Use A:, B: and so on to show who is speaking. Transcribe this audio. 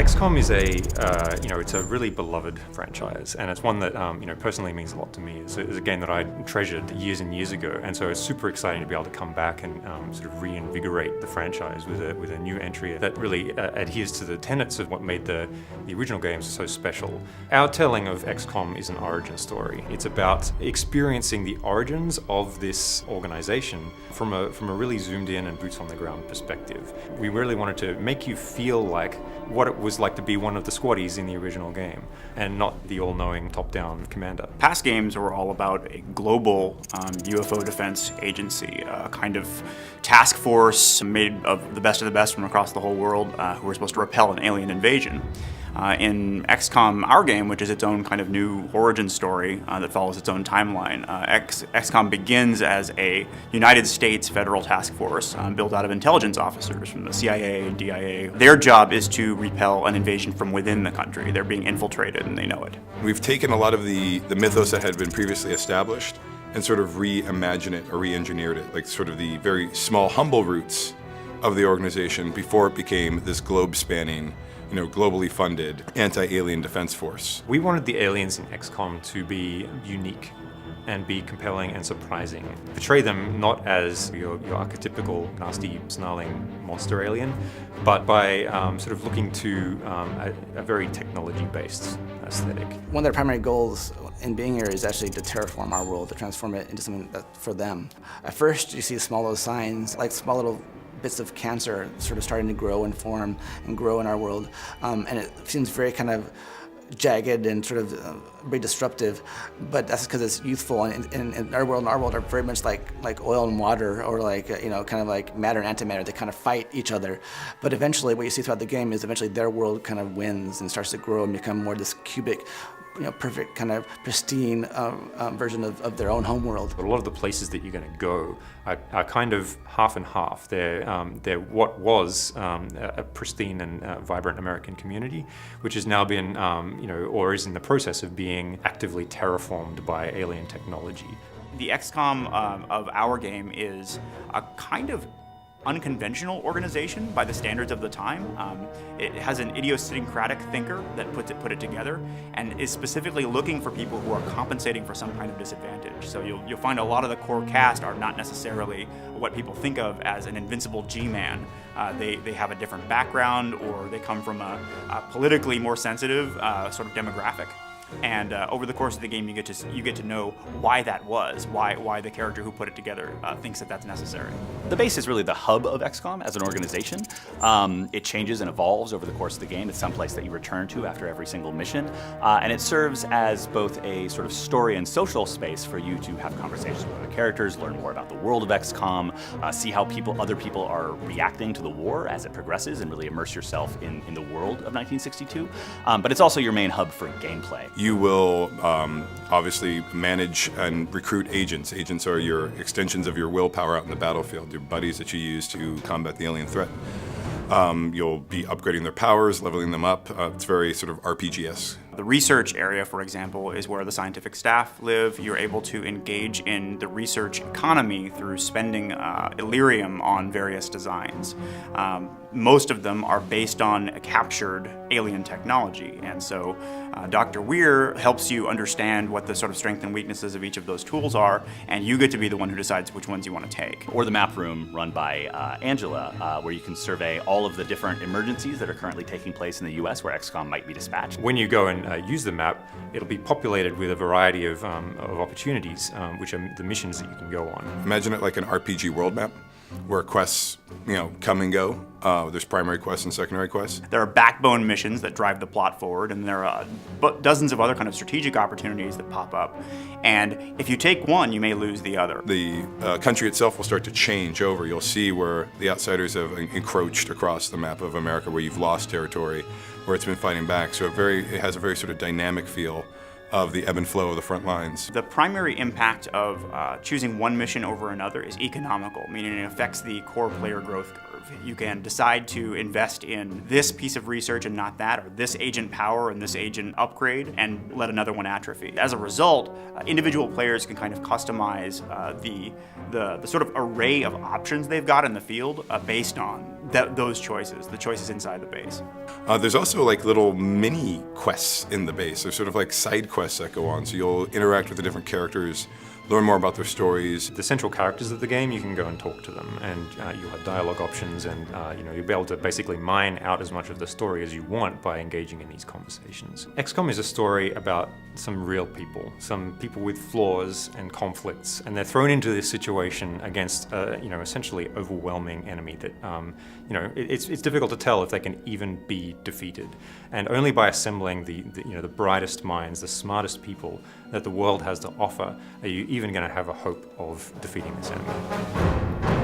A: XCOM is it's a really beloved franchise, and it's one that, personally means a lot to me. It's a game that I treasured years and years ago, and so it's super exciting to be able to come back and sort of reinvigorate the franchise with a new entry that really adheres to the tenets of what made the original games so special. Our telling of XCOM is an origin story. It's about experiencing the origins of this organization from a really zoomed in and boots on the ground perspective. We really wanted to make you feel like what it was like to be one of the squaddies in the original game, and not the all-knowing top-down commander.
B: Past games were all about a global UFO defense agency, a kind of task force made of the best from across the whole world who were supposed to repel an alien invasion. In XCOM, our game, which is its own kind of new origin story that follows its own timeline, XCOM begins as a United States federal task force built out of intelligence officers from the CIA and DIA. Their job is to repel an invasion from within the country. They're being infiltrated and they know it.
C: We've taken a lot of the mythos that had been previously established and sort of reimagined it or re-engineered it, like sort of the very small, humble roots of the organization before it became this globe-spanning, globally funded anti-alien defense force.
A: We wanted the aliens in XCOM to be unique and be compelling and surprising. Portray them not as your archetypical nasty, snarling monster alien, but by sort of looking to a very technology-based aesthetic.
D: One of their primary goals in being here is actually to terraform our world, to transform it into something that's for them. At first, you see small little signs, like small little bits of cancer sort of starting to grow and form and grow in our world. And it seems very kind of jagged and sort of very disruptive, but that's because it's youthful, and our world are very much like oil and water, or kind of like matter and antimatter. They kind of fight each other. But eventually what you see throughout the game is eventually their world kind of wins and starts to grow and become more this cubic, perfect kind of pristine version of their own home world.
A: But a lot of the places that you're going to go are kind of half and half. They're what was a pristine and vibrant American community, which has now been, or is in the process of being actively terraformed by alien technology.
B: The XCOM of our game is a kind of unconventional organization by the standards of the time. It has an idiosyncratic thinker that put it together, and is specifically looking for people who are compensating for some kind of disadvantage. So you'll find a lot of the core cast are not necessarily what people think of as an invincible G-man. They have a different background, or they come from a politically more sensitive sort of demographic. And over the course of the game, you get to know why that was, why the character who put it together thinks that that's necessary.
E: The base is really the hub of XCOM as an organization. It changes and evolves over the course of the game. It's someplace that you return to after every single mission, and it serves as both a sort of story and social space for you to have conversations with other characters, learn more about the world of XCOM, see how other people are reacting to the war as it progresses, and really immerse yourself in the world of 1962. But it's also your main hub for gameplay.
C: You will obviously manage and recruit agents. Agents are your extensions of your willpower out in the battlefield, your buddies that you use to combat the alien threat. You'll be upgrading their powers, leveling them up. It's very sort of RPG-esque.
B: The research area, for example, is where the scientific staff live. You're able to engage in the research economy through spending Illyrium on various designs. Most of them are based on captured alien technology, and so Dr. Weir helps you understand what the sort of strengths and weaknesses of each of those tools are, and you get to be the one who decides which ones you want to take.
E: Or the map room run by Angela, where you can survey all of the different emergencies that are currently taking place in the US where XCOM might be dispatched.
A: When you go and use the map, it'll be populated with a variety of opportunities, which are the missions that you can go on.
C: Imagine it like an RPG world map, where quests, come and go. There's primary quests and secondary quests.
B: There are backbone missions that drive the plot forward, and there are dozens of other kind of strategic opportunities that pop up. And if you take one, you may lose the other.
C: The country itself will start to change over. You'll see where the outsiders have encroached across the map of America, where you've lost territory, where it's been fighting back. So it has a very sort of dynamic feel of the ebb and flow of the front lines.
B: The primary impact of choosing one mission over another is economical, meaning it affects the core player growth curve. You can decide to invest in this piece of research and not that, or this agent power and this agent upgrade, and let another one atrophy. As a result, individual players can kind of customize the sort of array of options they've got in the field based on those choices, the choices inside the base.
C: There's also like little mini quests in the base. There's sort of like side quests that go on. So you'll interact with the different characters, learn more about their stories.
A: The central characters of the game, you can go and talk to them, and you'll have dialogue options, and you'll be able to basically mine out as much of the story as you want by engaging in these conversations. XCOM is a story about some real people, some people with flaws and conflicts, and they're thrown into this situation against essentially overwhelming enemy that it's difficult to tell if they can even be defeated. And only by assembling the brightest minds, the smartest people that the world has to offer, are you even going to have a hope of defeating this enemy.